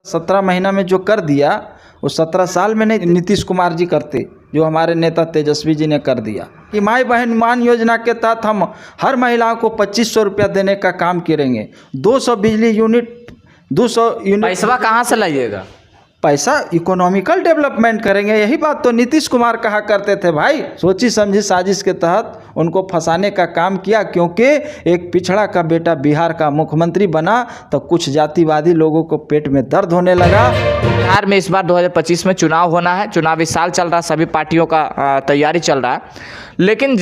17 महीना में जो कर दिया वो 17 साल में नहीं नीतीश कुमार जी करते, जो हमारे नेता तेजस्वी जी ने कर दिया। कि माई बहन मान योजना के तहत हम हर महिलाओं को 2500 रुपया देने का काम करेंगे। 200 बिजली यूनिट 200 यूनिट पैसा कहाँ से लाइएगा? पैसा इकोनॉमिकल डेवलपमेंट करेंगे। यही बात तो नीतीश कुमार कहा करते थे भाई। सोची समझी साजिश के तहत उनको फंसाने का काम किया, क्योंकि एक पिछड़ा का बेटा बिहार का मुख्यमंत्री बना तो कुछ जातिवादी लोगों को पेट में दर्द होने लगा। बिहार में इस बार 2025 में चुनाव होना है, चुनावी साल चल रहा है, सभी पार्टियों का तैयारी चल रहा है। लेकिन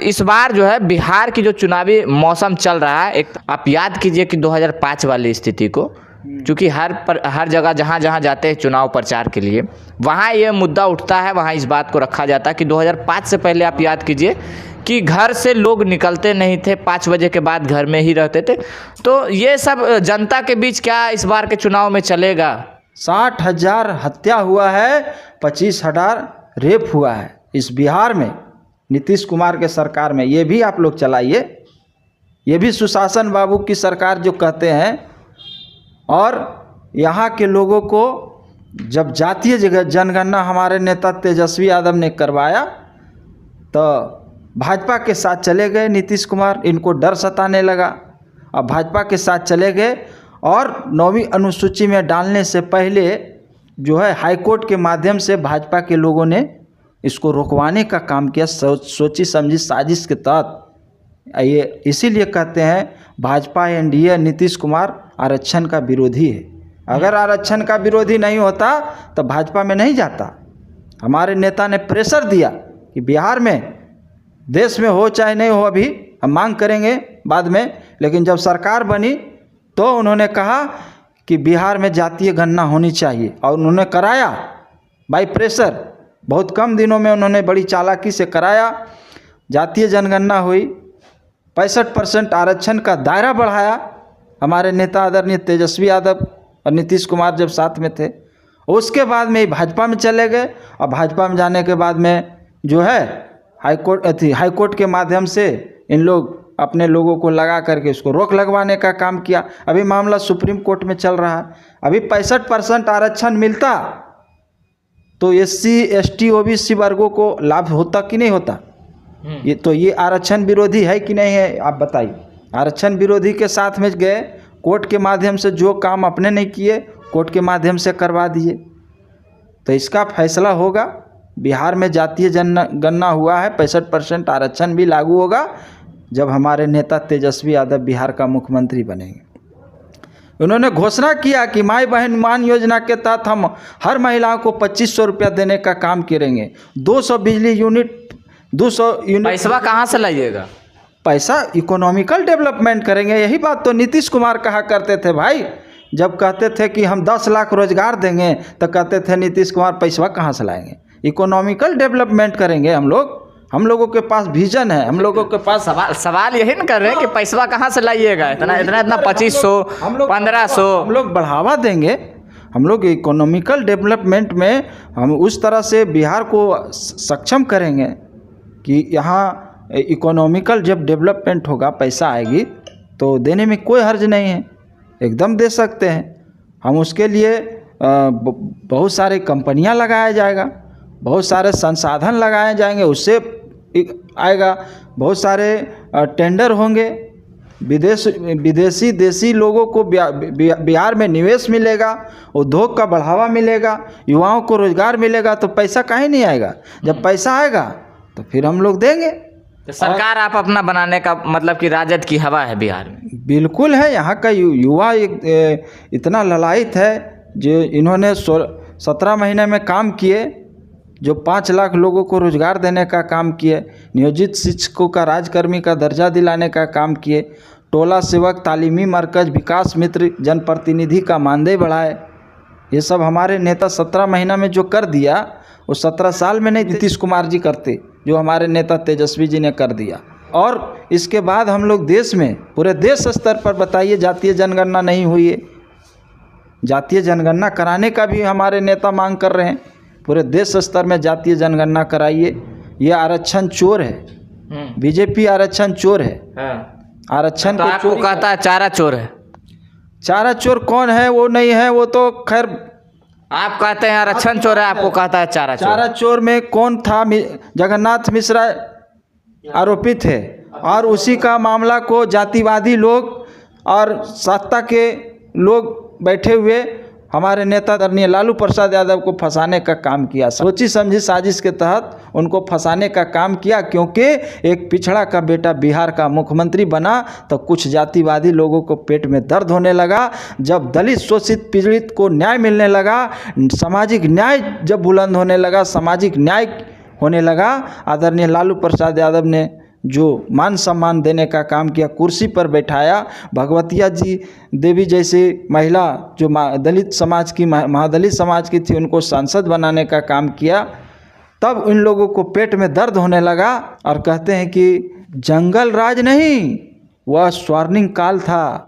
इस बार जो है बिहार की जो चुनावी मौसम चल रहा है, एक आप याद कीजिए कि 2005 वाली स्थिति को, क्योंकि हर जगह जहाँ जहाँ जाते हैं चुनाव प्रचार के लिए, वहाँ ये मुद्दा उठता है, वहाँ इस बात को रखा जाता है कि 2005 से पहले आप याद कीजिए कि घर से लोग निकलते नहीं थे, 5 बजे के बाद घर में ही रहते थे। तो ये सब जनता के बीच क्या इस बार के चुनाव में चलेगा? 60,000 हत्या हुआ है, 25,000 रेप हुआ है इस बिहार में, नीतीश कुमार के सरकार में। ये भी आप लोग चलाइए, ये भी सुशासन बाबू की सरकार जो कहते हैं। और यहाँ के लोगों को जब जातीय जनगणना हमारे नेता तेजस्वी यादव ने करवाया तो भाजपा के साथ चले गए नीतीश कुमार। इनको डर सताने लगा, अब भाजपा के साथ चले गए और 9वीं अनुसूची में डालने से पहले जो है हाईकोर्ट के माध्यम से भाजपा के लोगों ने इसको रोकवाने का काम किया, सोची समझी साजिश के तहत। ये इसीलिए कहते हैं भाजपा एनडीए नीतीश कुमार आरक्षण का विरोधी है। अगर आरक्षण का विरोधी नहीं होता तो भाजपा में नहीं जाता। हमारे नेता ने प्रेशर दिया कि बिहार में, देश में हो चाहे नहीं हो, अभी हम मांग करेंगे बाद में, लेकिन जब सरकार बनी तो उन्होंने कहा कि बिहार में जातीय गणना होनी चाहिए और उन्होंने कराया बाई प्रेशर। बहुत कम दिनों में उन्होंने बड़ी चालाकी से कराया, जातीय जनगणना हुई, 65% आरक्षण का दायरा बढ़ाया। हमारे नेता आदरणीय तेजस्वी यादव और नीतीश कुमार जब साथ में थे, उसके बाद में भाजपा में चले गए और भाजपा में जाने के बाद में जो है हाईकोर्ट के माध्यम से इन लोग अपने लोगों को लगा करके उसको रोक लगवाने का काम किया। अभी मामला सुप्रीम कोर्ट में चल रहा है। अभी 65% आरक्षण मिलता तो SC ST OBC वर्गों को लाभ होता कि नहीं होता? ये आरक्षण विरोधी है कि नहीं है, आप बताइए। आरक्षण विरोधी के साथ में गए, कोर्ट के माध्यम से जो काम अपने नहीं किए कोर्ट के माध्यम से करवा दिए। तो इसका फैसला होगा। बिहार में जातीय जनगणना हुआ है, 65% आरक्षण भी लागू होगा जब हमारे नेता तेजस्वी यादव बिहार का मुख्यमंत्री बनेंगे। उन्होंने घोषणा किया कि माई बहन मान योजना के तहत हम हर महिलाओं को 2500 रुपया देने का काम करेंगे। 200 बिजली यूनिट 200 यूनिट पैसा कहाँ से लाइएगा? पैसा इकोनॉमिकल डेवलपमेंट करेंगे। यही बात तो नीतीश कुमार कहा करते थे भाई। जब कहते थे कि हम 10 लाख रोजगार देंगे तो कहते थे नीतीश कुमार पैसा कहाँ से लाएंगे? इकोनॉमिकल डेवलपमेंट करेंगे हम लोगों के पास विजन है, हम लोगों के पास। सवाल यही न कर रहे हैं कि पैसा कहाँ से लाइएगा? इतना 2500 1500 हम लोग बढ़ावा देंगे। हम लोग इकोनॉमिकल डेवलपमेंट में हम उस तरह से बिहार को सक्षम करेंगे कि यहाँ इकोनॉमिकल जब डेवलपमेंट होगा, पैसा आएगी तो देने में कोई हर्ज नहीं है, एकदम दे सकते हैं हम। उसके लिए बहुत सारे कंपनियां लगाया जाएगा, बहुत सारे संसाधन लगाए जाएंगे, उससे आएगा। बहुत सारे टेंडर होंगे, विदेशी देसी लोगों को बिहार में निवेश मिलेगा, उद्योग का बढ़ावा मिलेगा, युवाओं को रोजगार मिलेगा। तो पैसा काहे नहीं आएगा? जब पैसा आएगा तो फिर हम लोग देंगे। तो सरकार आप अपना बनाने का मतलब कि राजद की हवा है बिहार में? बिल्कुल है। यहाँ का युवा इतना ललायित है जो इन्होंने 17 महीने में काम किए, जो 5 लाख लोगों को रोजगार देने का काम किए, नियोजित शिक्षकों का राजकर्मी का दर्जा दिलाने का काम किए, टोला सेवक तालीमी मरकज विकास मित्र जनप्रतिनिधि का मानदेय बढ़ाए। ये सब हमारे नेता 17 महीना में जो कर दिया वो 17 साल में नहीं नीतीश कुमार जी करते, जो हमारे नेता तेजस्वी जी ने कर दिया। और इसके बाद हम लोग देश में, पूरे देश स्तर पर बताइए, जातीय जनगणना नहीं हुई है। जातीय जनगणना कराने का भी हमारे नेता मांग कर रहे हैं। पूरे देश स्तर में जातीय जनगणना कराइए। ये आरक्षण चोर है, बीजेपी आरक्षण चोर है। आरक्षण तो आपको कहता है चारा चोर है? चारा चोर कौन है वो नहीं है, वो तो खैर आप कहते हैं आरक्षण चोर है, आपको कहता है चारा चोर। चारा चोर में कौन था? जगन्नाथ मिश्रा आरोपित थे और उसी का मामला को जातिवादी लोग और सत्ता के लोग बैठे हुए हमारे नेता आदरणीय लालू प्रसाद यादव को फंसाने का काम किया। सोची समझी साजिश के तहत उनको फंसाने का काम किया, क्योंकि एक पिछड़ा का बेटा बिहार का मुख्यमंत्री बना तो कुछ जातिवादी लोगों को पेट में दर्द होने लगा। जब दलित शोषित पीड़ित को न्याय मिलने लगा, सामाजिक न्याय जब बुलंद होने लगा, सामाजिक न्याय होने लगा, आदरणीय लालू प्रसाद यादव ने जो मान सम्मान देने का काम किया, कुर्सी पर बैठाया। भगवतिया जी देवी जैसी महिला जो दलित समाज की महादलित समाज की थी, उनको सांसद बनाने का काम किया। तब इन लोगों को पेट में दर्द होने लगा और कहते हैं कि जंगल राज नहीं, वह स्वर्णिम काल था।